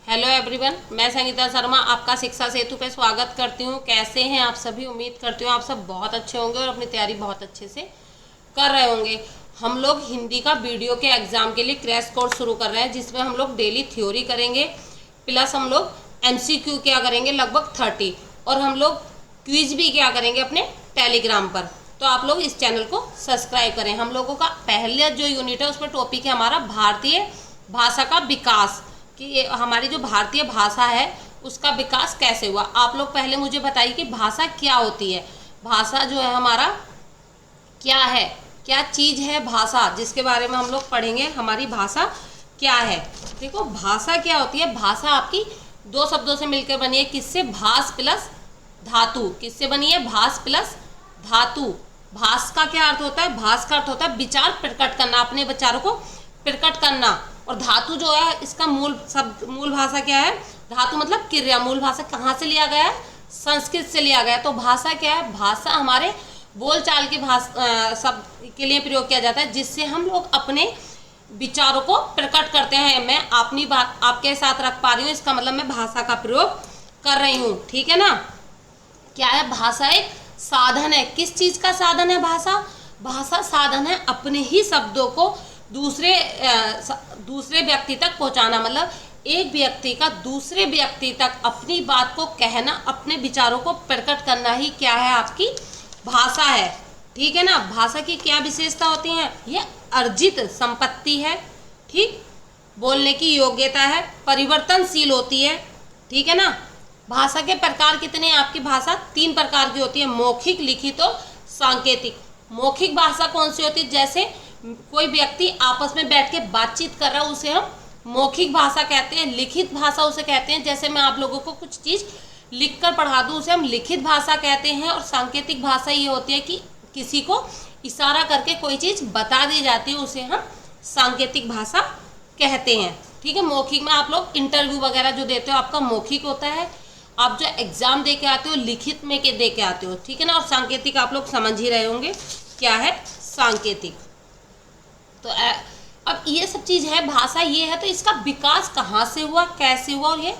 Hello everyone, मैं संगीता शर्मा आपका शिक्षा सेतु पे स्वागत करती हूँ। कैसे हैं आप सभी? उम्मीद करती हूँ आप सब बहुत अच्छे होंगे और अपनी तैयारी बहुत अच्छे से कर रहे होंगे। हम लोग हिंदी का वीडियो के एग्जाम के लिए क्रैश कोर्स शुरू कर रहे हैं, जिसमें हम लोग डेली थ्योरी करेंगे, प्लस हम लोग MCQ क्या करेंगे लगभग 30, और हम लोग क्विज भी क्या करेंगे अपने टेलीग्राम पर। तो आप लोग इस चैनल को सब्सक्राइब करें। हम लोगों का पहले जो यूनिट है उसमें टॉपिक है हमारा भारतीय भाषा का विकास, कि हमारी जो भारतीय भाषा है उसका विकास कैसे हुआ। आप लोग पहले मुझे बताइए कि भाषा क्या होती है। भाषा जो है हमारा क्या है, क्या चीज़ है भाषा, जिसके बारे में हम लोग पढ़ेंगे। हमारी भाषा क्या है? देखो, भाषा क्या होती है। भाषा आपकी दो शब्दों से मिलकर बनी है। किससे? भास प्लस धातु। किससे बनी है? भास प्लस धातु। भास का क्या अर्थ होता है? भास का अर्थ होता है विचार प्रकट करना, अपने विचारों को प्रकट करना। और धातु जो है इसका मूल भाषा क्या है? धातु मतलब क्रिया। मूल भाषा कहाँ से लिया गया है? संस्कृत से लिया गया है। तो भाषा क्या है? भाषा हमारे बोलचाल की भाषा शब्द के लिए प्रयोग किया जाता है, जिससे हम लोग अपने विचारों को प्रकट करते हैं। मैं अपनी बात आपके साथ रख पा रही हूँ, इसका मतलब मैं भाषा का प्रयोग कर रही हूँ। ठीक है ना? क्या है? भाषा एक साधन है। किस चीज का साधन है भाषा? भाषा साधन है अपने ही शब्दों को दूसरे व्यक्ति तक पहुंचाना। मतलब एक व्यक्ति का दूसरे व्यक्ति तक अपनी बात को कहना, अपने विचारों को प्रकट करना ही क्या है? आपकी भाषा है। ठीक है ना? भाषा की क्या विशेषता होती है? यह अर्जित संपत्ति है। ठीक, बोलने की योग्यता है, परिवर्तनशील होती है। ठीक है ना? भाषा के प्रकार कितने हैं? आपकी भाषा 3 प्रकार की होती है, मौखिक, लिखित और सांकेतिक। मौखिक भाषा कौन सी होती है? जैसे कोई व्यक्ति आपस में बैठ के बातचीत कर रहा है, उसे हम मौखिक भाषा कहते हैं। लिखित भाषा उसे कहते हैं, जैसे मैं आप लोगों को कुछ चीज़ लिख कर पढ़ा दूँ, उसे हम लिखित भाषा कहते हैं। और सांकेतिक भाषा ये होती है कि किसी को इशारा करके कोई चीज़ बता दी जाती है, उसे हम सांकेतिक भाषा कहते हैं। ठीक है? मौखिक में आप लोग इंटरव्यू वगैरह जो देते हो आपका मौखिक होता है। आप जो एग्जाम दे के आते हो लिखित में के दे के आते हो। ठीक है ना? और सांकेतिक आप लोग समझ ही रहे होंगे क्या है सांकेतिक। तो अब ये सब चीज़ है, भाषा ये है। तो इसका विकास कहाँ से हुआ, कैसे हुआ, और ये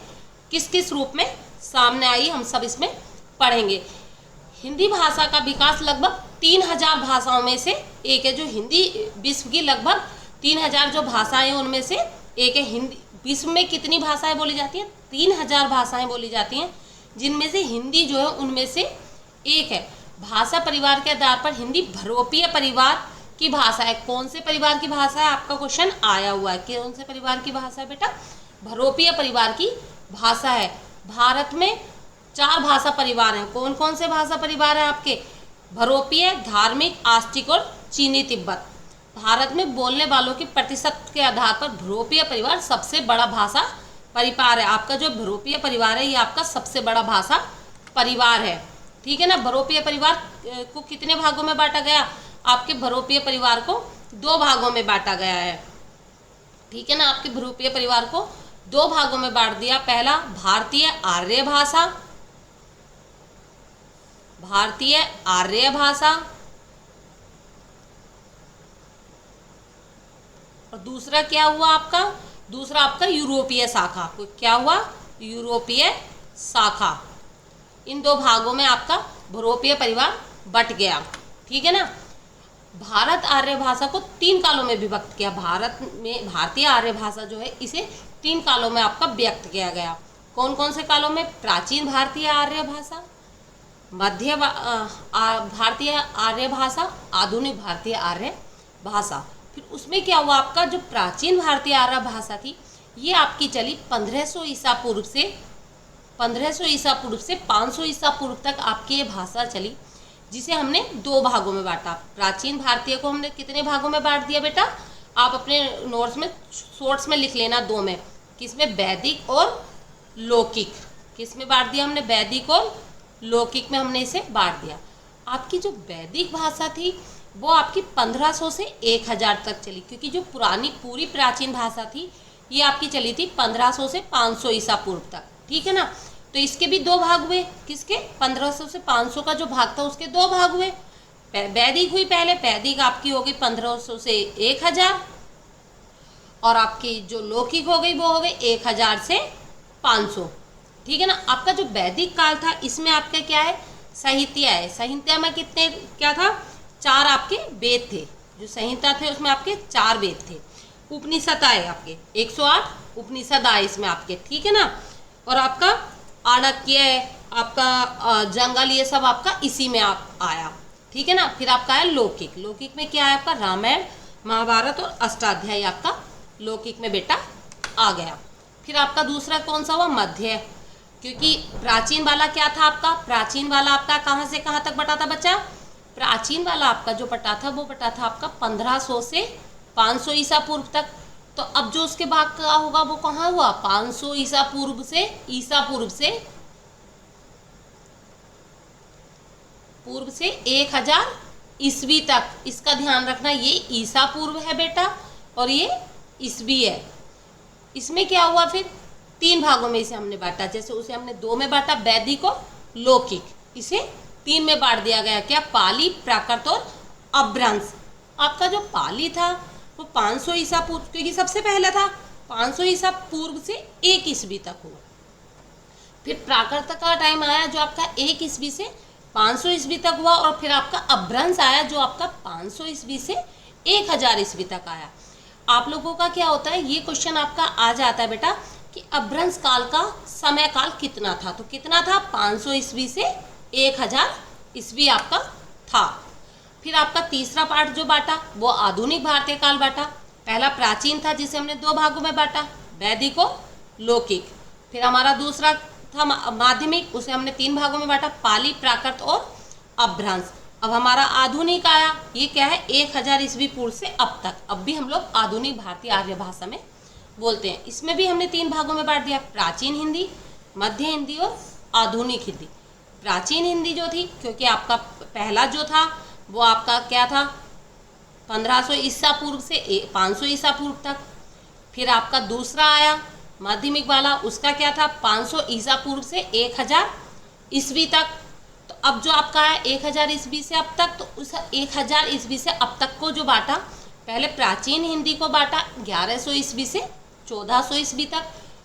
किस किस रूप में सामने आई, हम सब इसमें पढ़ेंगे। हिंदी भाषा का विकास लगभग 3000 भाषाओं में से एक है। जो हिंदी विश्व की लगभग 3000 जो भाषाएं उनमें से एक है। हिंदी विश्व में कितनी भाषाएं बोली जाती हैं? 3000 भाषाएं बोली जाती हैं, जिनमें से हिंदी जो है उनमें से एक है। भाषा परिवार के आधार पर हिंदी बहुरूपीय परिवार की भाषा है। कौन से परिवार की भाषा है? आपका क्वेश्चन आया हुआ है, कौन से परिवार की भाषा है बेटा? बहुरूपीय परिवार की भाषा है। भारत में 4 भाषा परिवार हैं। कौन कौन से भाषा परिवार हैं आपके? बहुरूपीय, धार्मिक, आस्तिक और चीनी तिब्बत। भारत में बोलने वालों के प्रतिशत के आधार पर बहुरूपीय परिवार सबसे बड़ा भाषा परिवार है। आपका जो बहुरूपीय परिवार है ये आपका सबसे बड़ा भाषा परिवार है। ठीक है ना? बहुरूपीय परिवार को कितने भागों में बांटा गया? आपके बहुरूपीय परिवार को 2 भागों में बांटा गया है। ठीक है ना? आपके बहुरूपीय परिवार को 2 भागों में बांट दिया। पहला भारतीय आर्य भाषा, भारतीय आर्य भाषा, और दूसरा क्या हुआ आपका? दूसरा आपका यूरोपीय शाखा। क्या हुआ? यूरोपीय शाखा। इन 2 भागों में आपका बहुरूपीय परिवार बट गया। ठीक है ना? भारत आर्य भाषा को 3 कालों में विभक्त किया। भारत में भारतीय आर्य भाषा जो है इसे 3 कालों में आपका व्यक्त किया गया। कौन कौन से कालों में? प्राचीन भारतीय आर्य भाषा, मध्य भारतीय आर्य भाषा, आधुनिक भारतीय आर्य भाषा। फिर उसमें क्या हुआ? आपका जो प्राचीन भारतीय आर्य भाषा थी ये आपकी चली 1500 ईसा पूर्व से 500 ईसा पूर्व तक आपकी ये भाषा चली, जिसे हमने 2 भागों में बांटा। प्राचीन भारतीय को हमने कितने भागों में बांट दिया बेटा? आप अपने नोट्स में शॉर्ट्स में लिख लेना 2 में। किसमें? वैदिक और लौकिक। किस में बांट दिया हमने? वैदिक और लौकिक में हमने इसे बांट दिया। आपकी जो वैदिक भाषा थी वो आपकी 1500 से 1000 तक चली, क्योंकि जो पूरी प्राचीन भाषा थी ये आपकी चली थी 1500 से 500 ईसा पूर्व तक। ठीक है ना? तो इसके भी 2 भाग हुए। किसके? 1500 से 500 का जो भाग था उसके 2 भाग हुए। वैदिक हुई पहले, वैदिक आपकी हो गई 1500 से 1000, और आपकी जो लौकिक हो गई वो हो गई 1000 से 500। ठीक है ना। आपका जो वैदिक काल था इसमें आपका क्या है, संहिता है। संहिता में कितने क्या था, 4 आपके वेद थे। जो संहिता थे उसमें आपके 4 वेद थे। उपनिषद आए आपके 108 उपनिषद आए इसमें आपके, ठीक है ना। और आपका आणक्य, आपका जंगल, ये सब आपका इसी में आप आया, ठीक है ना। फिर आपका है लौकिक। लौकिक में क्या है आपका, रामायण महाभारत और अष्टाध्यायी आपका लौकिक में बेटा आ गया। फिर आपका दूसरा कौन सा हुआ, मध्य। क्योंकि प्राचीन वाला क्या था आपका, प्राचीन वाला आपका कहाँ से कहाँ तक बटा था बच्चा, प्राचीन वाला आपका जो बटा था वो बटा था आपका 1500 से 500 ईसा पूर्व तक। तो अब जो उसके बाद का होगा वो कहाँ हुआ, 500 ईसा पूर्व से 1000 ईस्वी तक। इसका ध्यान रखना, ये ईसा पूर्व है बेटा और ये ईस्वी है। इसमें क्या हुआ, फिर 3 भागों में इसे हमने बांटा। जैसे उसे हमने 2 में बांटा, वैदिक और लौकिक, इसे 3 में बांट दिया गया। क्या, पाली, प्राकृत और अपभ्रंश। आपका जो पाली था वो 500 ईसा पूर्व, क्योंकि सबसे पहले था, 500 ईसा पूर्व से 1 ईस्वी तक हुआ। फिर प्राकृत का टाइम आया जो आपका 1 ईस्वी से 500 ईस्वी तक हुआ। और फिर आपका अपभ्रंश आया जो आपका 500 ईस्वी से 1000 ईस्वी तक आया। आप लोगों का क्या होता है, ये क्वेश्चन आपका आ जाता है बेटा कि अपभ्रंश काल का समय काल कितना था। तो कितना था, 500 ईस्वी से 1000 ईस्वी आपका था। फिर आपका तीसरा पार्ट जो बांटा वो आधुनिक भारतीय काल बांटा। पहला प्राचीन था जिसे हमने 2 भागों में बांटा, वैदिक और लौकिक। फिर हमारा दूसरा था माध्यमिक, उसे हमने 3 भागों में बांटा, पाली, प्राकृत और अपभ्रंश। अब हमारा आधुनिक आया, ये क्या है, 1000 ईस्वी पूर्व से अब तक। अब भी हम लोग आधुनिक भारतीय आर्य भाषा में बोलते हैं। इसमें भी हमने 3 भागों में बांट दिया, प्राचीन हिंदी, मध्य हिंदी और आधुनिक हिंदी। प्राचीन हिंदी जो थी, क्योंकि आपका पहला जो था वो आपका क्या था, 1500 ईसा पूर्व से 500 ईसा पूर्व तक। फिर आपका दूसरा आया माध्यमिक वाला, उसका क्या था, 500 ईसा पूर्व से 1000 ईस्वी तक। तो अब जो आपका है 1000 ईस्वी से अब तक, तो उस 1000 ईस्वी से अब तक को जो बांटा, पहले प्राचीन हिंदी को बांटा 1100 ईस्वी से 1400 ईस्वी तक।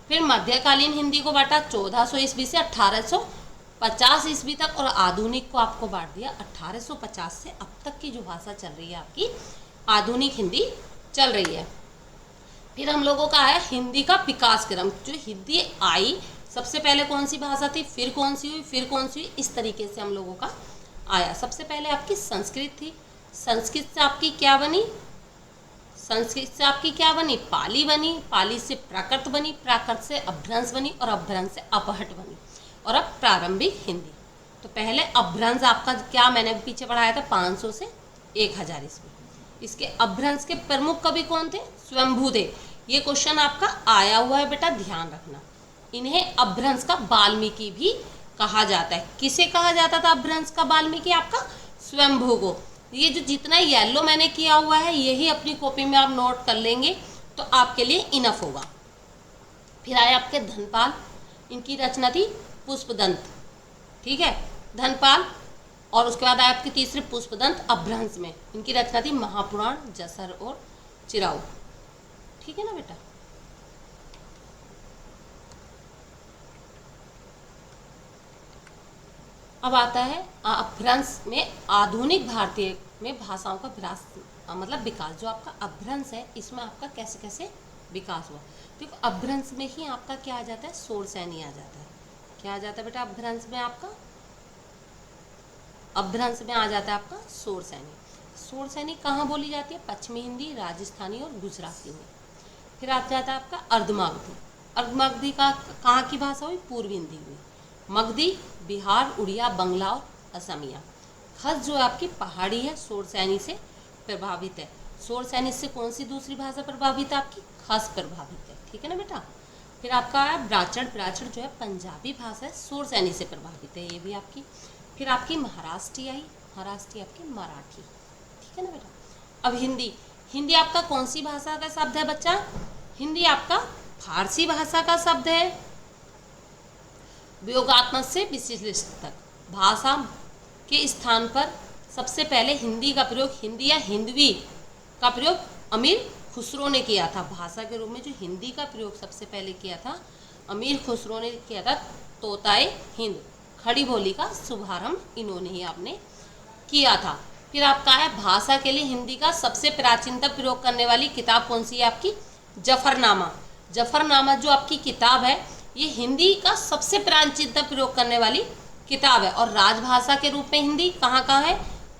फिर मध्यकालीन हिंदी को बांटा 1400 ईस्वी से 1850 ईस्वी तक। और आधुनिक को आपको बांट दिया 1850 से अब तक की जो भाषा चल रही है आपकी आधुनिक हिंदी चल रही है। फिर हम लोगों का है हिंदी का विकास क्रम। जो हिंदी आई सबसे पहले कौन सी भाषा थी, फिर कौन सी हुई, फिर कौन सी हुई, इस तरीके से हम लोगों का आया। सबसे पहले आपकी संस्कृत थी। संस्कृत से आपकी क्या बनी, संस्कृत से आपकी क्या बनी, पाली बनी। पाली से प्राकृत बनी, प्राकृत से अपभ्रंश बनी और अपभ्रंश से अपहट बनी। और अब प्रारंभिक हिंदी। तो पहले अपभ्रंश आपका क्या मैंने पीछे पढ़ाया था, 500 से 1000 ईस्वी। इसके अपभ्रंश के प्रमुख कवि कौन थे, स्वयंभू थे। ये क्वेश्चन आपका आया हुआ है बेटा, ध्यान रखना। इन्हें अपभ्रंश का वाल्मीकि भी कहा जाता है। किसे कहा जाता था अपभ्रंश का वाल्मीकि, आपका स्वयंभू को। ये जो जितना येलो मैंने किया हुआ है यही अपनी कॉपी में आप नोट कर लेंगे तो आपके लिए इनफ होगा। फिर आए आपके धनपाल, इनकी रचना थी पुष्पदंत, ठीक है, धनपाल। और उसके बाद आए आपके तीसरे पुष्पदंत अपभ्रंश में, इनकी रचना थी महापुराण, जसर और चिराऊ, ठीक है ना बेटा। अब आता है अपभ्रंश में आधुनिक भारतीय में भाषाओं का विकास, मतलब विकास। जो आपका अपभ्रंश है इसमें आपका कैसे कैसे विकास हुआ। देखो अपभ्रंश में ही आपका क्या आ जाता है, शौरसैनी आ जाता है। क्या आ जाता है बेटा अपभ्रंश में आपका, अपभ्रंश में आ जाता है आपका शौरसैनी। शौरसैनी कहाँ बोली जाती है, पश्चिमी हिंदी, राजस्थानी और गुजराती में। फिर आ जाता है आपका अर्धमागधी। अर्धमागधी का कहाँ की भाषा हुई, पूर्वी हिंदी हुई। मगधी बिहार, उड़िया, बंगला और असमिया। खस जो आपकी पहाड़ी है शौरसैनी से प्रभावित है। शौरसैनी से कौन सी दूसरी भाषा प्रभावित है, आपकी खस प्रभावित है, ठीक है ना बेटा। फिर आपका है ब्राचड़। ब्राचड़ जो है पंजाबी भाषा है, शौरसैनी से प्रभावित है, ये भी आपकी। फिर आपकी महाराष्ट्री आई, महाराष्ट्री आपकी मराठी, ठीक है ना बेटा। अब हिंदी। हिंदी आपका कौन सी भाषा का शब्द है बच्चा, हिंदी आपका फारसी भाषा का शब्द है। वियोगात्मक से विशिष्ट तक भाषा के स्थान पर सबसे पहले हिंदी का प्रयोग, हिंदी या हिंदवी का प्रयोग अमीर खुसरो ने किया था। भाषा के रूप में जो हिंदी का प्रयोग सबसे पहले किया था अमीर खुसरो ने किया था तोताए हिंद, खड़ी बोली का शुभारंभ इन्होंने ही आपने किया था। फिर आपका है भाषा के लिए हिंदी का सबसे प्राचीनतम प्रयोग करने वाली किताब कौन सी है आपकी? जफरनामा। जफरनामा जो आपकी किताब है ये हिंदी का सबसे प्राचीनतम प्रयोग करने वाली किताब है। और राजभाषा के रूप में हिंदी कहाँ कहाँ है?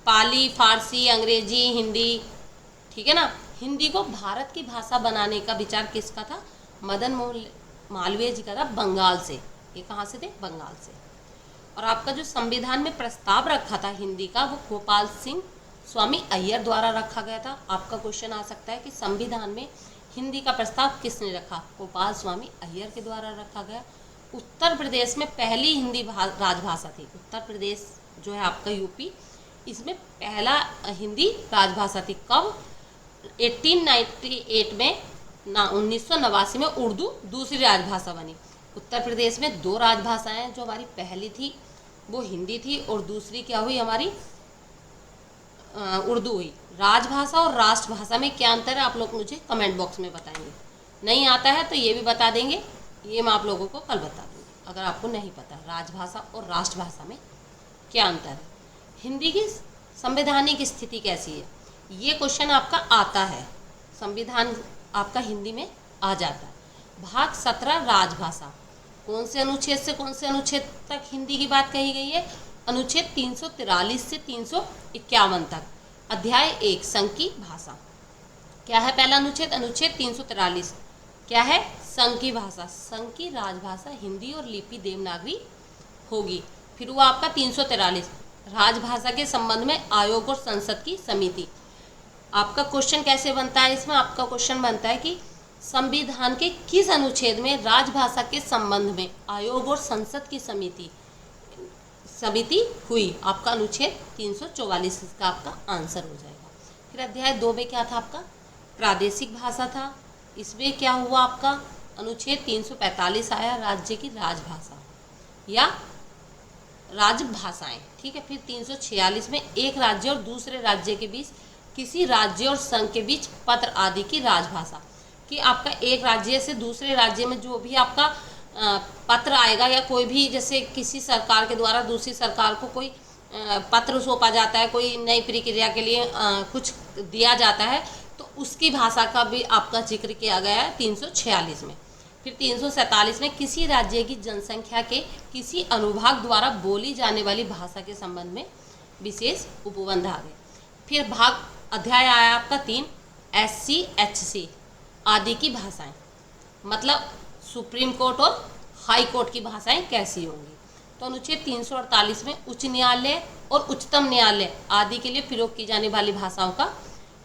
पाली, फारसी, अंग्रेजी, हिंदी, ठीक है ना। हिंदी को भारत की भाषा बनाने का विचार किसका था? मदन मोहन मालवीय जी का था, बंगाल से। ये कहाँ से थे? बंगाल से। और आपका जो संविधान में प्रस्ताव रखा था हिंदी का वो गोपाल सिंह स्वामी अय्यर द्वारा रखा गया था। आपका क्वेश्चन आ सकता है कि संविधान में हिंदी का प्रस्ताव किसने रखा? गोपाल स्वामी अय्यर के द्वारा रखा गया। उत्तर प्रदेश में पहली हिंदी राजभाषा थी। उत्तर प्रदेश जो है आपका यूपी, इसमें पहला हिंदी राजभाषा थी। कब? 1898 में 1989 में उर्दू दूसरी राजभाषा बनी। उत्तर प्रदेश में दो राजभाषाएं, जो हमारी पहली थी वो हिंदी थी और दूसरी क्या हुई हमारी? उर्दू हुई। राजभाषा और राष्ट्रभाषा में क्या अंतर है आप लोग मुझे कमेंट बॉक्स में बताएंगे। नहीं आता है तो ये भी बता देंगे, ये मैं आप लोगों को कल बता दूँगी अगर आपको नहीं पता राजभाषा और राष्ट्रभाषा में क्या अंतर है। हिंदी की संवैधानिक स्थिति कैसी है, ये क्वेश्चन आपका आता है। संविधान आपका हिंदी में आ जाता है। भाग 17 राजभाषा, कौन से अनुच्छेद से कौन से अनुच्छेद तक हिंदी की बात कही गई है? अनुच्छेद 343 से 351 तक। अध्याय 1 संघ की भाषा। क्या है पहला अनुच्छेद? अनुच्छेद 343 क्या है? संघ की भाषा। संघ की राजभाषा हिंदी और लिपि देवनागरी होगी। फिर हुआ आपका 343 राजभाषा के संबंध में आयोग और संसद की समिति। आपका क्वेश्चन कैसे बनता है? इसमें आपका क्वेश्चन बनता है कि संविधान के किस अनुच्छेद में राजभाषा के संबंध में आयोग और संसद की समिति हुई? आपका अनुच्छेद 344 इसका आपका आंसर हो जाएगा। फिर अध्याय 2 में क्या था आपका? प्रादेशिक भाषा था। इसमें क्या हुआ आपका? अनुच्छेद 345 आया, राज्य की राजभाषा या राजभाषाएं, ठीक है। फिर 346 में एक राज्य और दूसरे राज्य के बीच, किसी राज्य और संघ के बीच पत्र आदि की राजभाषा, कि आपका एक राज्य से दूसरे राज्य में जो भी आपका पत्र आएगा या कोई भी, जैसे किसी सरकार के द्वारा दूसरी सरकार को कोई पत्र सौंपा जाता है, कोई नई प्रक्रिया के लिए कुछ दिया जाता है, तो उसकी भाषा का भी आपका जिक्र किया गया है 346 में। फिर 347 में किसी राज्य की जनसंख्या के किसी अनुभाग द्वारा बोली जाने वाली भाषा के संबंध में विशेष उपबंध आ गए। फिर अध्याय आया आपका 3 SC HC आदि की भाषाएं, मतलब सुप्रीम कोर्ट और हाई कोर्ट की भाषाएं कैसी होंगी। तो अनुच्छेद 348 में उच्च न्यायालय और उच्चतम न्यायालय आदि के लिए प्रयोग की जाने वाली भाषाओं का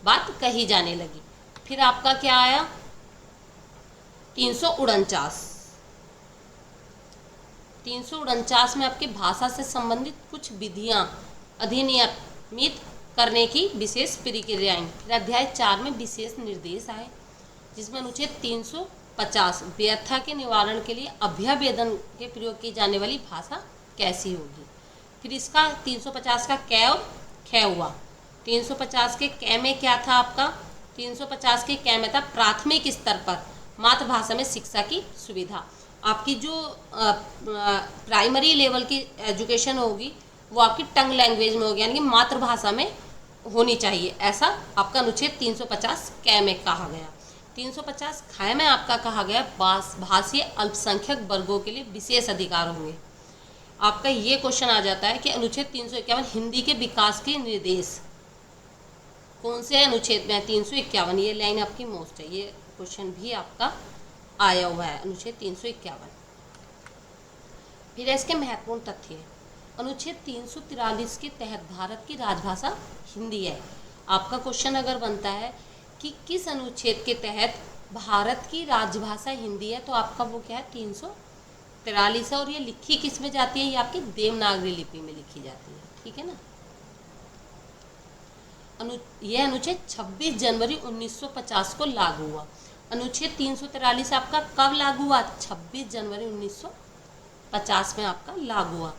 बात कही जाने लगी। फिर आपका क्या आया? 349 में आपकी भाषा से संबंधित कुछ विधियां अधिनियमित करने की विशेष प्रक्रियाएं। फिर अध्याय 4 में विशेष निर्देश आए, जिसमें अनुच्छेद 350 व्यर्था के निवारण के लिए अभ्यावेदन के प्रयोग की जाने वाली भाषा कैसी होगी। फिर इसका 350 का कै और ख हुआ। 350 के कै में क्या था आपका? 350 के कै में था प्राथमिक स्तर पर मातृभाषा में शिक्षा की सुविधा। आपकी जो प्राइमरी लेवल की एजुकेशन होगी वो आपकी टंग लैंग्वेज में होगी, यानी कि मातृभाषा में होनी चाहिए, ऐसा आपका अनुच्छेद 350 कै में कहा गया। 350 ख में आपका कहा गया भाषीय अल्पसंख्यक वर्गों के लिए विशेष अधिकार होंगे। आपका ये क्वेश्चन आ जाता है कि अनुच्छेद 351 हिंदी के विकास के निर्देश कौन से अनुच्छेद में है? 351, ये लाइन आपकी मोस्ट है, ये क्वेश्चन भी आपका आया हुआ है, अनुच्छेद 351। फिर इसके महत्वपूर्ण तथ्य है, अनुच्छेद 343 के तहत भारत की राजभाषा हिंदी है। आपका क्वेश्चन अगर बनता है कि किस अनुच्छेद के तहत भारत की राजभाषा हिंदी है, तो आपका वो क्या है? 343 है। और ये लिखी किस में जाती है? ये आपकी देवनागरी लिपि में लिखी जाती है, ठीक है ना। यह अनुच्छेद 26 जनवरी 1950 को लागू हुआ। अनुच्छेद 343 आपका कब लागू हुआ? 26 जनवरी 1950 में आपका लागू हुआ।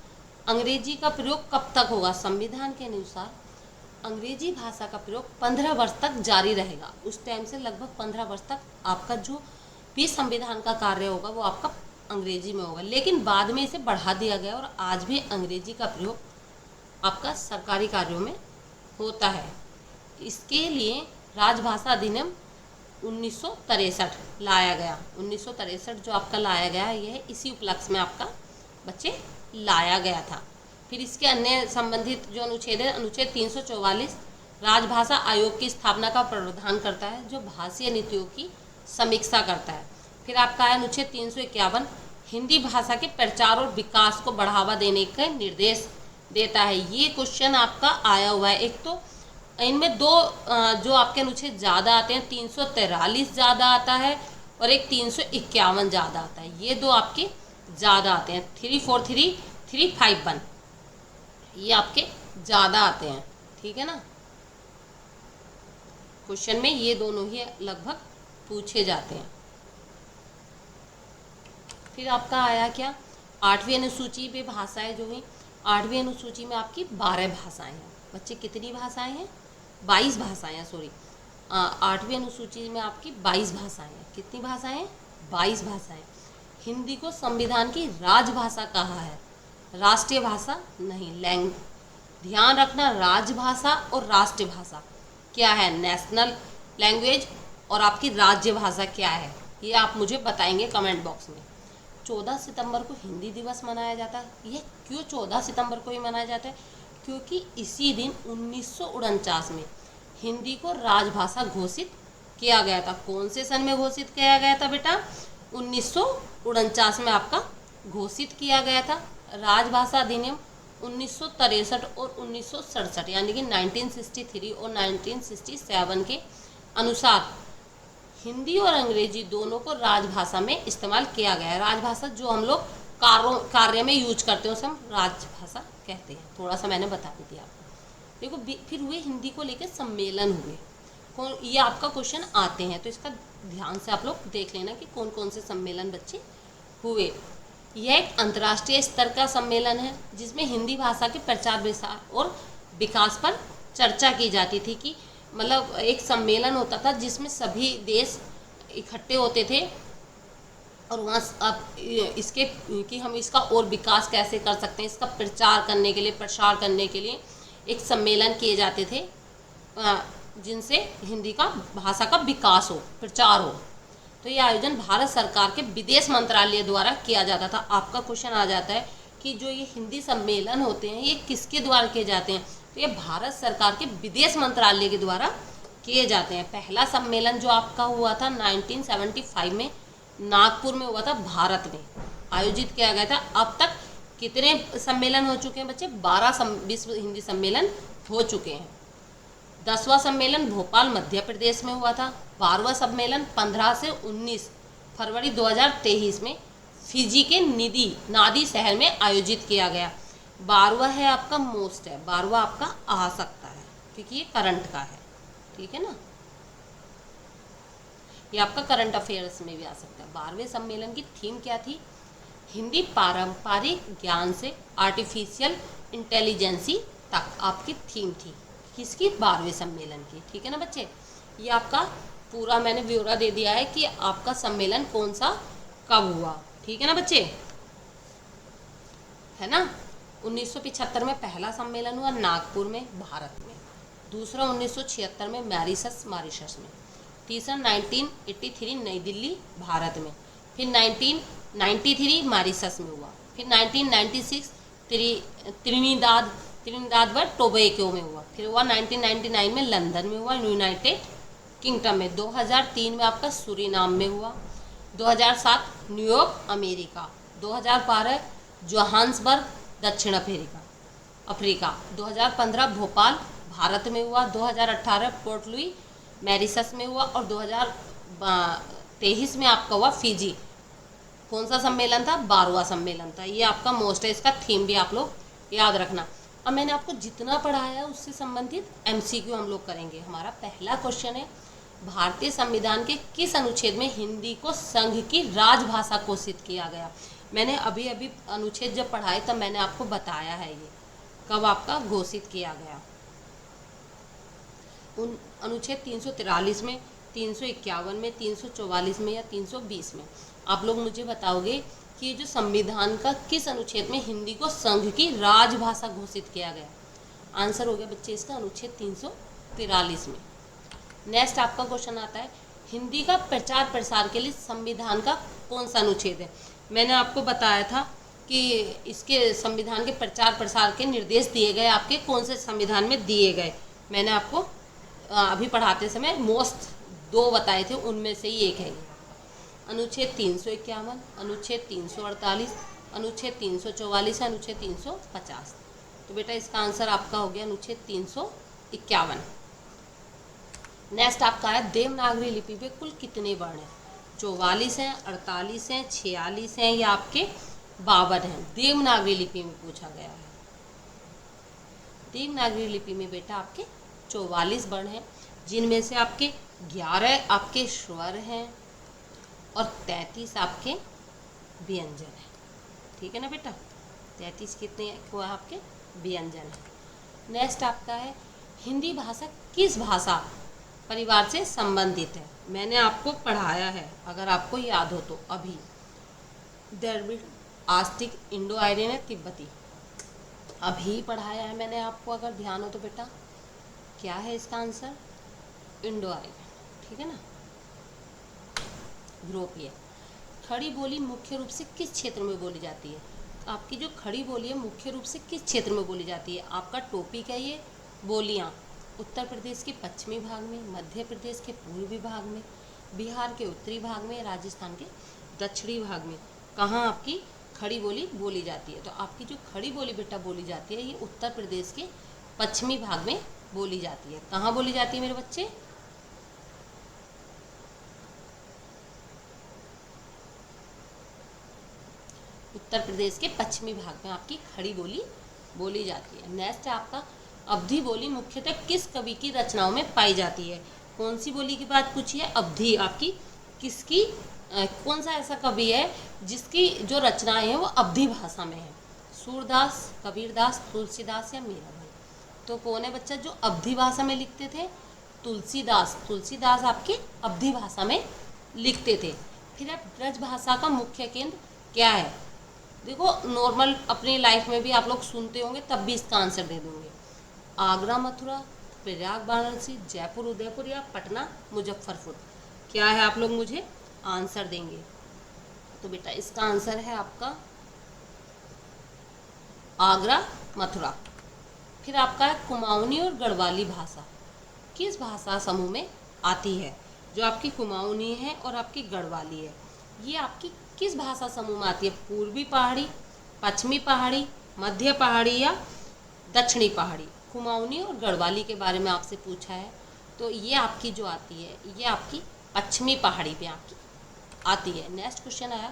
अंग्रेजी का प्रयोग कब तक होगा? संविधान के अनुसार अंग्रेजी भाषा का प्रयोग 15 वर्ष तक जारी रहेगा। उस टाइम से लगभग 15 वर्ष तक आपका जो भी संविधान का कार्य होगा वो आपका अंग्रेजी में होगा, लेकिन बाद में इसे बढ़ा दिया गया और आज भी अंग्रेजी का प्रयोग आपका सरकारी कार्यों में होता है। इसके लिए राजभाषा अधिनियम 1963 लाया गया। 1963 जो आपका लाया गया है, यह इसी उपलक्ष्य में आपका बच्चे लाया गया था। फिर इसके अन्य संबंधित जो अनुच्छेद है, अनुच्छेद 344 राजभाषा आयोग की स्थापना का प्रावधान करता है, जो भाषीय नीतियों की समीक्षा करता है। फिर आपका है अनुच्छेद 351 हिंदी भाषा के प्रचार और विकास को बढ़ावा देने का निर्देश देता है। ये क्वेश्चन आपका आया हुआ है। एक तो इनमें दो जो आपके अनुच्छेद ज़्यादा आते हैं, 343 ज़्यादा आता है और एक 351 ज़्यादा आता है। ये दो आपके ज़्यादा आते हैं। 343, 351 ये आपके ज़्यादा आते हैं, ठीक है ना। क्वेश्चन में ये दोनों ही लगभग पूछे जाते हैं। फिर आपका आया क्या, 8वीं अनुसूची में भाषाएं जो हुई। 8वीं अनुसूची में आपकी 12 भाषाएं हैं। बच्चे कितनी भाषाएं हैं? 22 भाषाएं हैं, सॉरी। 8वीं अनुसूची में आपकी 22 भाषाएं हैं। कितनी भाषाएं हैं? 22 भाषाएं। हिंदी को संविधान की राजभाषा कहा है, राष्ट्रीय भाषा नहीं। ध्यान रखना, राजभाषा और राष्ट्रीय भाषा क्या है? National language. और आपकी राज्य भाषा क्या है, ये आप मुझे बताएंगे कमेंट बॉक्स में। 14 सितंबर को हिंदी दिवस मनाया जाता है। ये क्यों 14 सितंबर को ही मनाया जाता है? क्योंकि इसी दिन 1949 में हिंदी को राजभाषा घोषित किया गया था। कौन से सन में घोषित किया गया था बेटा? 1949 में आपका घोषित किया गया था। राजभाषा अधिनियम 1963 और 1967 यानी कि 1963 और 1967 के अनुसार हिंदी और अंग्रेजी दोनों को राजभाषा में इस्तेमाल किया गया है। राजभाषा जो हम लोग कार्य में यूज करते हैं उसे हम राजभाषा कहते हैं। थोड़ा सा मैंने बता भी दिया आपको। देखो फिर हुए हिंदी को लेकर सम्मेलन हुए। ये आपका क्वेश्चन आते हैं, तो इसका ध्यान से आप लोग देख लेना कि कौन कौन से सम्मेलन बच्चे हुए। यह एक अंतर्राष्ट्रीय स्तर का सम्मेलन है जिसमें हिंदी भाषा के प्रचार प्रसार और विकास पर चर्चा की जाती थी। कि मतलब एक सम्मेलन होता था जिसमें सभी देश इकट्ठे होते थे और वहाँ अब इसके कि हम इसका और विकास कैसे कर सकते हैं, इसका प्रचार करने के लिए, प्रसार करने के लिए एक सम्मेलन किए जाते थे जिनसे हिंदी का भाषा का विकास हो, प्रचार हो। तो ये आयोजन भारत सरकार के विदेश मंत्रालय द्वारा किया जाता था। आपका क्वेश्चन आ जाता है कि जो ये हिंदी सम्मेलन होते हैं ये किसके द्वारा किए जाते हैं? तो ये भारत सरकार के विदेश मंत्रालय के द्वारा किए जाते हैं। पहला सम्मेलन जो आपका हुआ था 1975 में नागपुर में हुआ था, भारत में आयोजित किया गया था। अब तक कितने सम्मेलन हो चुके हैं बच्चे? 12 विश्व हिंदी सम्मेलन हो चुके हैं। 10वां सम्मेलन भोपाल मध्य प्रदेश में हुआ था। 12वां सम्मेलन 15 से 19 फरवरी 2023 में फिजी के नादी शहर में आयोजित किया गया। 12वां है आपका मोस्ट है, 12वां आपका आ सकता है क्योंकि ये करंट का है, ठीक है ना। ये आपका करंट अफेयर्स में भी आ सकता है। 12वें सम्मेलन की थीम क्या थी? हिंदी पारंपरिक ज्ञान से आर्टिफिशियल इंटेलिजेंसी तक आपकी थीम थी। किसकी? 12वें सम्मेलन की, ठीक है ना बच्चे। ये आपका पूरा मैंने ब्यौरा दे दिया है कि आपका सम्मेलन कौन सा कब हुआ, ठीक है ना बच्चे, है ना। 1975 में पहला सम्मेलन हुआ नागपुर में, भारत में। दूसरा 1976 में मॉरिशस में। तीसरा 1983 नई दिल्ली, भारत में। फिर 1993 मॉरिशस में हुआ। फिर 1996 त्रिनिदाद व टोबैगो में हुआ। फिर हुआ 1999 में लंदन में हुआ, यूनाइटेड किंगडम में। 2003 में आपका सूरीनाम में हुआ। 2007 न्यूयॉर्क, अमेरिका। 2012 जोहान्सबर्ग, दक्षिण अफ्रीका। 2015 भोपाल, भारत में हुआ। 2018 पोर्ट लुई, मॉरिशस में हुआ। और 2023 में आपका हुआ फिजी। कौन सा सम्मेलन था? 12वां सम्मेलन था। ये आपका मोस्ट है, इसका थीम भी आप लोग याद रखना। अब मैंने आपको जितना पढ़ाया उससे संबंधित MCQ हम लोग करेंगे। हमारा पहला क्वेश्चन है, भारतीय संविधान के किस अनुच्छेद में हिंदी को संघ की राजभाषा घोषित किया गया? मैंने अभी अनुच्छेद जब पढ़ाए तब मैंने आपको बताया है ये कब आपका घोषित किया गया। अनुच्छेद 343 में 351 में, 344 में या 320 में? आप लोग मुझे बताओगे कि ये जो संविधान का किस अनुच्छेद में हिंदी को संघ की राजभाषा घोषित किया गया? आंसर हो गया बच्चे इसका अनुच्छेद 343 में। नेक्स्ट आपका क्वेश्चन आता है, हिंदी का प्रचार प्रसार के लिए संविधान का कौन सा अनुच्छेद है? मैंने आपको बताया था कि इसके संविधान के प्रचार प्रसार के निर्देश दिए गए आपके कौन से संविधान में दिए गए। मैंने आपको अभी पढ़ाते समय मोस्ट 2 बताए थे, उनमें से ही एक है ये। अनुच्छेद 351, अनुच्छेद 348, अनुच्छेद 344, अनुच्छेद 350। तो बेटा इसका आंसर आपका हो गया अनुच्छेद 351। नेक्स्ट आपका है, देवनागरी लिपि में कुल कितने वर्ण हैं? 44 हैं, 48 हैं, 46 हैं या आपके 52 हैं? देवनागरी लिपि में पूछा गया है। देवनागरी लिपि में बेटा आपके 44 वर्ण हैं, जिनमें से आपके 11 आपके स्वर हैं और 33 आपके व्यंजन हैं। ठीक है ना बेटा? 33 कितने को आपके व्यंजन हैं। नेक्स्ट आपका है, हिंदी भाषा किस भाषा परिवार से संबंधित है? मैंने आपको पढ़ाया है, अगर आपको याद हो तो, अभी द्रविड़, आस्तिक, इंडो आर्यन, तिब्बती, अभी पढ़ाया है मैंने आपको, अगर ध्यान हो तो बेटा। क्या है इसका आंसर? Indo Aryan. ठीक है ना? यूरोपीय। खड़ी बोली मुख्य रूप से किस क्षेत्र में बोली जाती है? आपकी जो खड़ी बोली है मुख्य रूप से किस क्षेत्र में बोली जाती है? आपका टॉपिक है ये बोलियाँ। उत्तर प्रदेश के पश्चिमी भाग में, मध्य प्रदेश के पूर्वी भाग में, बिहार के उत्तरी भाग में, राजस्थान के दक्षिणी भाग में। कहाँ आपकी खड़ी बोली बोली जाती है? तो आपकी जो खड़ी बोली बेटा बोली जाती है ये उत्तर प्रदेश के पश्चिमी भाग में बोली जाती है। कहाँ बोली जाती है मेरे बच्चे? उत्तर प्रदेश के पश्चिमी भाग में आपकी खड़ी बोली बोली जाती है। नेक्स्ट है आपका, अवधी बोली मुख्यतः किस कवि की रचनाओं में पाई जाती है? कौन सी बोली की बात पूछी है? अवधी आपकी किसकी, कौन सा ऐसा कवि है जिसकी जो रचनाएं हैं वो अवधी भाषा में है? सूरदास, कबीरदास, तुलसीदास या मीराबाई? तो कौन है बच्चा जो अवधी भाषा में लिखते थे? तुलसीदास। तुलसीदास आपके अवधी भाषा में लिखते थे। फिर अब ब्रज भाषा का मुख्य केंद्र क्या है? देखो नॉर्मल अपनी लाइफ में भी आप लोग सुनते होंगे, तब भी इसका आंसर दे दूंगे। आगरा, मथुरा, प्रयाग, वाराणसी, जयपुर, उदयपुर या पटना, मुजफ्फरपुर? क्या है आप लोग मुझे आंसर देंगे? तो बेटा इसका आंसर है आपका आगरा, मथुरा। फिर आपका है, कुमाऊनी और गढ़वाली भाषा किस भाषा समूह में आती है? जो आपकी कुमाऊनी है और आपकी गढ़वाली है, ये आपकी किस भाषा समूह में आती है? पूर्वी पहाड़ी, पश्चिमी पहाड़ी, मध्य पहाड़ी या दक्षिणी पहाड़ी? कुमाऊनी और गढ़वाली के बारे में आपसे पूछा है, तो ये आपकी जो आती है ये आपकी पश्चिमी पहाड़ी पे आपकी आती है। नेक्स्ट क्वेश्चन आया,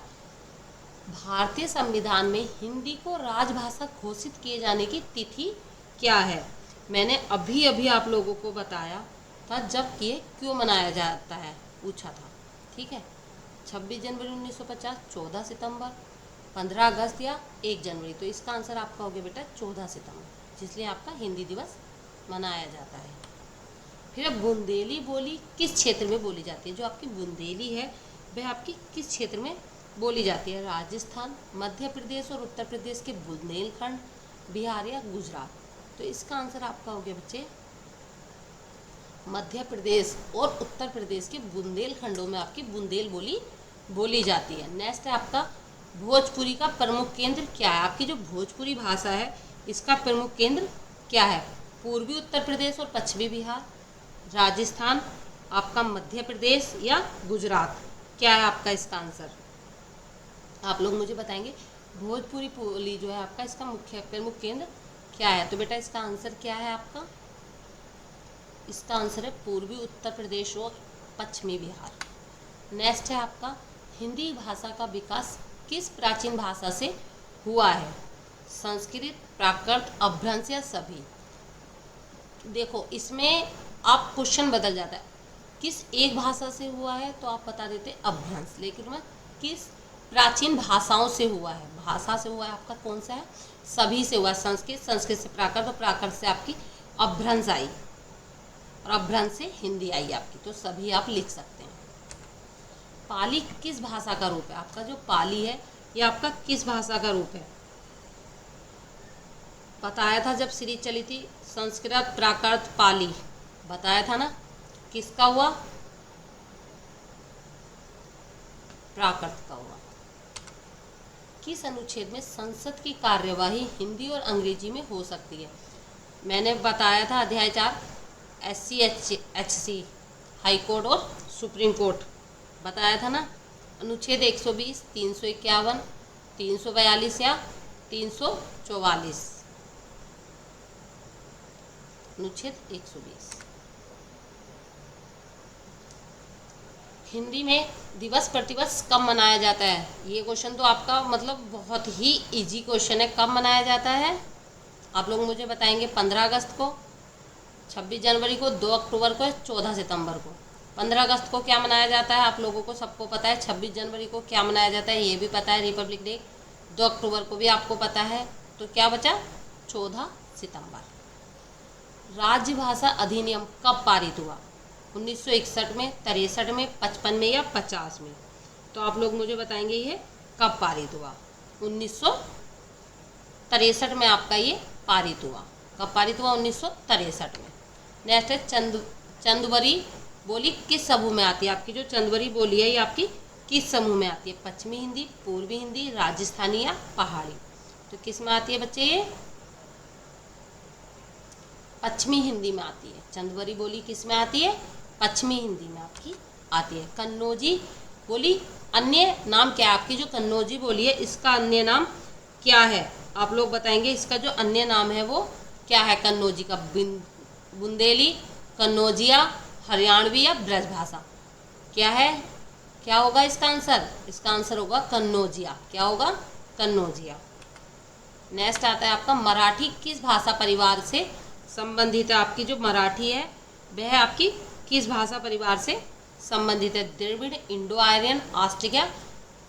भारतीय संविधान में हिंदी को राजभाषा घोषित किए जाने की तिथि क्या है? मैंने अभी अभी आप लोगों को बताया था जब ये क्यों मनाया जाता है, पूछा था। ठीक है, 26 जनवरी 1950, 14 सितंबर, 15 अगस्त या 1 जनवरी? तो इसका आंसर आपका हो गया बेटा 14 सितंबर, जिसलिए आपका हिंदी दिवस मनाया जाता है। फिर अब बुंदेली बोली किस क्षेत्र में बोली जाती है? जो आपकी बुंदेली है वह आपकी किस क्षेत्र में बोली जाती है? राजस्थान, मध्य प्रदेश और उत्तर प्रदेश के बुंदेलखंड, बिहार या गुजरात? तो इसका आंसर आपका हो गया बच्चे मध्य प्रदेश और उत्तर प्रदेश के बुंदेलखंडों में आपकी बुंदेल बोली बोली जाती है। नेक्स्ट है आपका, भोजपुरी का प्रमुख केंद्र क्या है? आपकी जो भोजपुरी भाषा है इसका प्रमुख केंद्र क्या है? पूर्वी उत्तर प्रदेश और पश्चिमी बिहार, राजस्थान, आपका मध्य प्रदेश या गुजरात? क्या है आपका इसका आंसर? आप लोग मुझे बताएंगे भोजपुरी बोली जो है आपका इसका मुख्य प्रमुख केंद्र क्या है? तो बेटा इसका आंसर क्या है आपका? इसका आंसर है पूर्वी उत्तर प्रदेश और पश्चिमी बिहार। नेक्स्ट है आपका, हिंदी भाषा का विकास किस प्राचीन भाषा से हुआ है? संस्कृत, प्राकृत, अपभ्रंश या सभी? देखो इसमें आप क्वेश्चन बदल जाता है, किस एक भाषा से हुआ है तो आप बता देते अपभ्रंश, लेकिन मैं किस प्राचीन भाषाओं से हुआ है, भाषा से हुआ है आपका कौन सा है? सभी से हुआ है। संस्कृत, संस्कृत से प्राकृत और प्राकृत से आपकी अपभ्रंश आई। और अपभ्रंश से हिंदी आई आपकी, तो सभी आप लिख सकते हैं। पाली किस भाषा का रूप है? आपका जो पाली है ये आपका किस भाषा का रूप है? बताया था जब सीरीज चली थी, संस्कृत प्राकृत पाली, बताया था ना, किसका हुआ? प्राकृत का हुआ। किस अनुच्छेद में संसद की कार्यवाही हिंदी और अंग्रेजी में हो सकती है? मैंने बताया था अध्याय 4 SC, हाई कोर्ट और सुप्रीम कोर्ट, बताया था ना। अनुच्छेद 120, 351, 342 या 344? अनुच्छेद 120। हिंदी में दिवस प्रतिवर्ष कब मनाया जाता है? ये क्वेश्चन तो आपका मतलब बहुत ही इजी क्वेश्चन है। कब मनाया जाता है आप लोग मुझे बताएंगे? 15 अगस्त को, 26 जनवरी को, 2 अक्टूबर को, 14 सितंबर को। 15 अगस्त को क्या मनाया जाता है आप लोगों को सबको पता है। 26 जनवरी को क्या मनाया जाता है ये भी पता है, रिपब्लिक डे। 2 अक्टूबर को भी आपको पता है। तो क्या बचा? 14 सितंबर। राजभाषा अधिनियम कब पारित हुआ? 1961 में, 63 में, 55 में या 50 में? तो आप लोग मुझे बताएंगे ये कब पारित हुआ? 1963 में आपका ये पारित हुआ। कब पारित हुआ? 1963 में। नेक्स्ट है चंदवरी बोली किस समूह में आती है? आपकी जो चंदवरी बोली है ये आपकी किस समूह में आती है? पश्चिमी हिंदी, पूर्वी हिंदी, राजस्थानी या पहाड़ी? तो किस में आती है बच्चे? ये पश्चिमी हिंदी में आती है। चंदवरी बोली किस में आती है? पश्चिमी हिंदी में आपकी आती है। कन्नौजी बोली अन्य नाम क्या है? आपकी जो कन्नौजी बोली है इसका अन्य नाम क्या है? आप लोग बताएंगे इसका जो अन्य नाम है वो क्या है? कन्नौजी का बुंदेली, कन्नौजिया, हरियाणवी या ब्रजभाषा? क्या है? क्या होगा इसका आंसर? इसका आंसर होगा कन्नौजिया। क्या होगा? कन्नौजिया। नेक्स्ट आता है आपका मराठी किस भाषा परिवार से संबंधित है? आपकी जो मराठी है वह आपकी किस भाषा परिवार से संबंधित है? द्रविड़, इंडो आर्यन, ऑस्ट्रिक या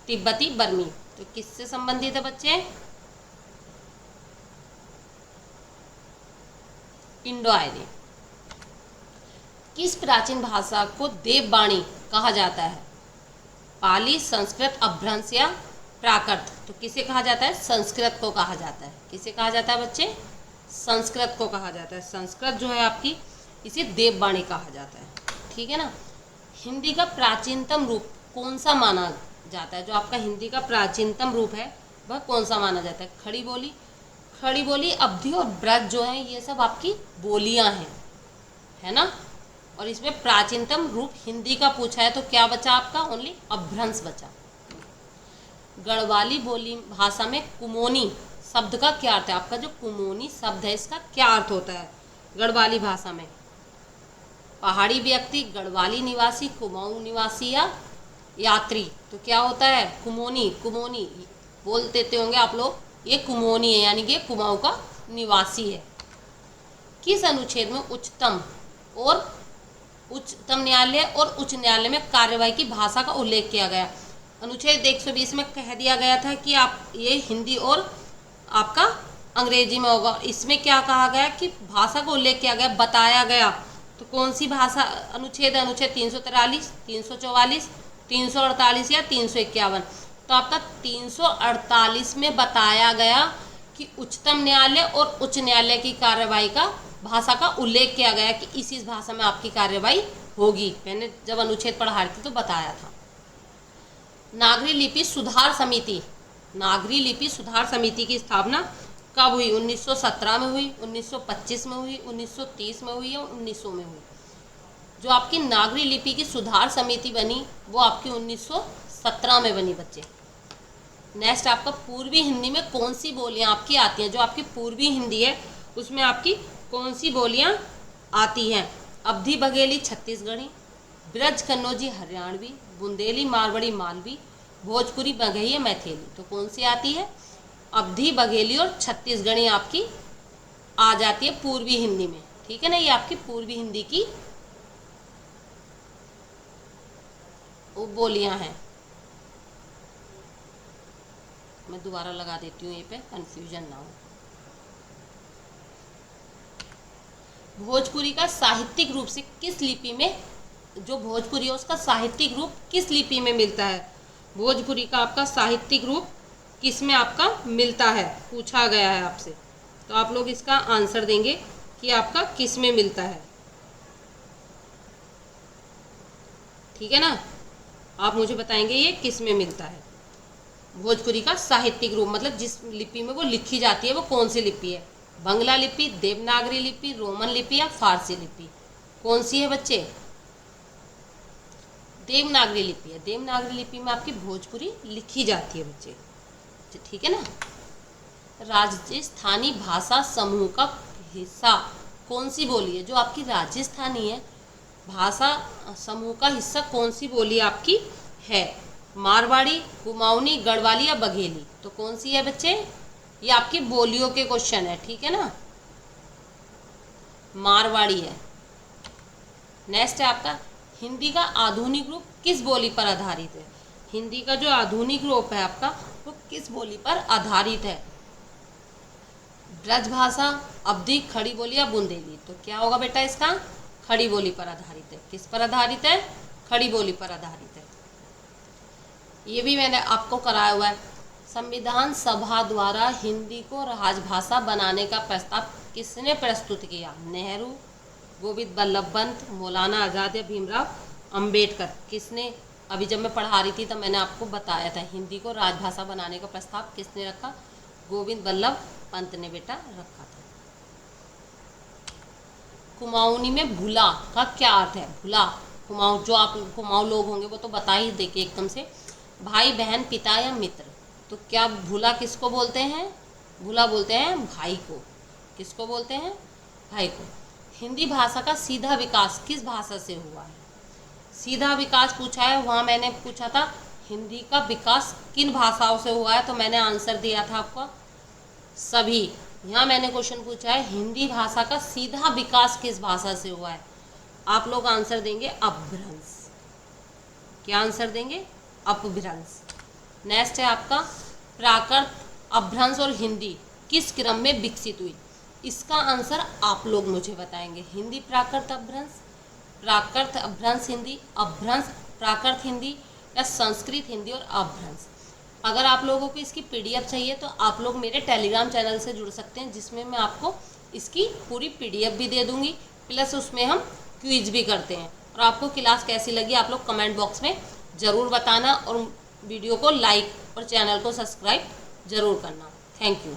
तिब्बती बर्मी? तो किससे संबंधित है बच्चे? Indo Aryan. किस प्राचीन भाषा को देववाणी कहा जाता है? पाली, संस्कृत, अपभ्रंश या प्राकृत? तो किसे कहा जाता है? संस्कृत को कहा जाता है। किसे कहा जाता है बच्चे? संस्कृत को कहा जाता है। संस्कृत जो है आपकी इसे देववाणी कहा जाता है। ठीक है ना। हिंदी का प्राचीनतम रूप कौन सा माना जाता है? जो आपका हिंदी का प्राचीनतम रूप है वह कौन सा माना जाता है? खड़ी बोली, खड़ी बोली, अवधी और ब्रज जो है ये सब आपकी बोलियां हैं, है ना। और इसमें प्राचीनतम रूप हिंदी का पूछा है तो क्या बचा आपका? ओनली अपभ्रंश बचा। गढ़वाली बोली भाषा में कुमोनी शब्द का क्या अर्थ है? आपका जो कुमोनी शब्द है इसका क्या अर्थ होता है गढ़वाली भाषा में? पहाड़ी व्यक्ति, गढ़वाली निवासी, कुमाऊं निवासी या यात्री? तो क्या होता है? कुमोनी। कुमोनी बोल देते होंगे आप लोग, ये कुमोनी है यानी कि कुमाऊं का निवासी है। किस अनुच्छेद में उच्चतम न्यायालय और उच्च न्यायालय में कार्यवाही की भाषा का उल्लेख किया गया? अनुच्छेद 120 में कह दिया गया था कि आप ये हिंदी और आपका अंग्रेजी में होगा। इसमें क्या कहा गया कि भाषा का उल्लेख किया गया, बताया गया। तो कौन सी भाषा अनुच्छेद है? अनुच्छेद 343, 344, 348 या 351? तो आपका 348 में बताया गया कि उच्चतम न्यायालय और उच्च न्यायालय की कार्यवाही का भाषा का उल्लेख किया गया कि इस भाषा में आपकी कार्यवाही होगी। मैंने जब अनुच्छेद पढ़ा रही थी तो बताया था। नागरी लिपि सुधार समिति, नागरी लिपि सुधार समिति की स्थापना कब हुई? 1917 में हुई, 1925 में हुई, 1930 में हुई या 1900 में हुई? जो आपकी नागरी लिपि की सुधार समिति बनी वो आपकी 1917 में बनी बच्चे। नेक्स्ट आपका पूर्वी हिंदी में कौन सी बोलियां आपकी आती हैं? जो आपकी पूर्वी हिंदी है उसमें आपकी कौन सी बोलियां आती हैं? अवधी बघेली छत्तीसगढ़ी, ब्रज कन्नौजी हरियाणवी, बुंदेली मारवाड़ी मालवी, भोजपुरी बघेली मैथिली? तो कौन सी आती है? अवधी बघेली और छत्तीसगढ़ी आपकी आ जाती है पूर्वी हिंदी में। ठीक है ना, ये आपकी पूर्वी हिंदी की वो बोलियां हैं। मैं दोबारा लगा देती हूँ ये पे, कंफ्यूजन ना हो। भोजपुरी का साहित्यिक रूप से किस लिपि में, जो भोजपुरी है उसका साहित्यिक रूप किस लिपि में मिलता है? भोजपुरी का आपका साहित्यिक रूप किस में आपका मिलता है, पूछा गया है आपसे। तो आप लोग इसका आंसर देंगे कि आपका किस में मिलता है, ठीक है ना। आप मुझे बताएंगे ये किस में मिलता है। भोजपुरी का साहित्यिक रूप मतलब जिस लिपि में वो लिखी जाती है वो कौन सी लिपि है? बंगला लिपि, देवनागरी लिपि, रोमन लिपि या फारसी लिपि? कौन सी है बच्चे? देवनागरी लिपि है। देवनागरी लिपि में आपकी भोजपुरी लिखी जाती है बच्चे, ठीक है ना। राजस्थानी भाषा समूह का हिस्सा कौन सी बोली है? जो आपकी राजस्थानी है भाषा समूह का हिस्सा कौन सी बोली आपकी है? मारवाड़ी, कुमाऊनी, गढ़वाली या बघेली? तो कौन सी है बच्चे? ये आपकी बोलियों के क्वेश्चन है, ठीक है ना। मारवाड़ी है। नेक्स्ट है आपका हिंदी का आधुनिक रूप किस बोली पर आधारित है? हिंदी का जो आधुनिक रूप है आपका वो किस बोली पर आधारित है? ब्रजभाषा, अवधी, खड़ी बोली या बुंदेली? तो क्या होगा बेटा इसका? खड़ी बोली पर आधारित है। किस पर आधारित है? खड़ी बोली पर आधारित है। ये भी मैंने आपको कराया हुआ है। संविधान सभा द्वारा हिंदी को राजभाषा बनाने का प्रस्ताव किसने प्रस्तुत किया? नेहरू, गोविंद बल्लभ पंत, मौलाना आज़ाद या भीमराव अंबेडकर? किसने? अभी जब मैं पढ़ा रही थी तब मैंने आपको बताया था हिंदी को राजभाषा बनाने का प्रस्ताव किसने रखा? गोविंद बल्लभ पंत ने बेटा रखा था। कुमाऊनी में भुला का क्या अर्थ है? भुला, कुमाऊं, जो आप कुमाऊं लोग होंगे वो तो बता ही देंगे एकदम से। भाई, बहन, पिता या मित्र? तो क्या भुला किसको बोलते हैं? भुला बोलते हैं भाई को। किसको बोलते हैं? भाई को। हिंदी भाषा का सीधा विकास किस भाषा से हुआ है? सीधा विकास पूछा है, वहाँ मैंने पूछा था हिंदी का विकास किन भाषाओं से हुआ है, तो मैंने आंसर दिया था आपका सभी। यहाँ मैंने क्वेश्चन पूछा है हिंदी भाषा का सीधा विकास किस भाषा से हुआ है? आप लोग आंसर देंगे अपभ्रंश। क्या आंसर देंगे? अपभ्रंश। नेक्स्ट है आपका प्राकृत, अपभ्रंश और हिंदी किस क्रम में विकसित हुई? इसका आंसर आप लोग मुझे बताएंगे। हिंदी प्राकृत अपभ्रंश, प्राकृत अपभ्रंश हिंदी, अपभ्रंश प्राकृत हिंदी या संस्कृत हिंदी और अपभ्रंश? अगर आप लोगों को इसकी पीडीएफ चाहिए तो आप लोग मेरे टेलीग्राम चैनल से जुड़ सकते हैं, जिसमें मैं आपको इसकी पूरी पीडीएफ भी दे दूंगी, प्लस उसमें हम क्विज भी करते हैं। और आपको क्लास कैसी लगी आप लोग कमेंट बॉक्स में ज़रूर बताना, और वीडियो को लाइक और चैनल को सब्सक्राइब ज़रूर करना। Thank you.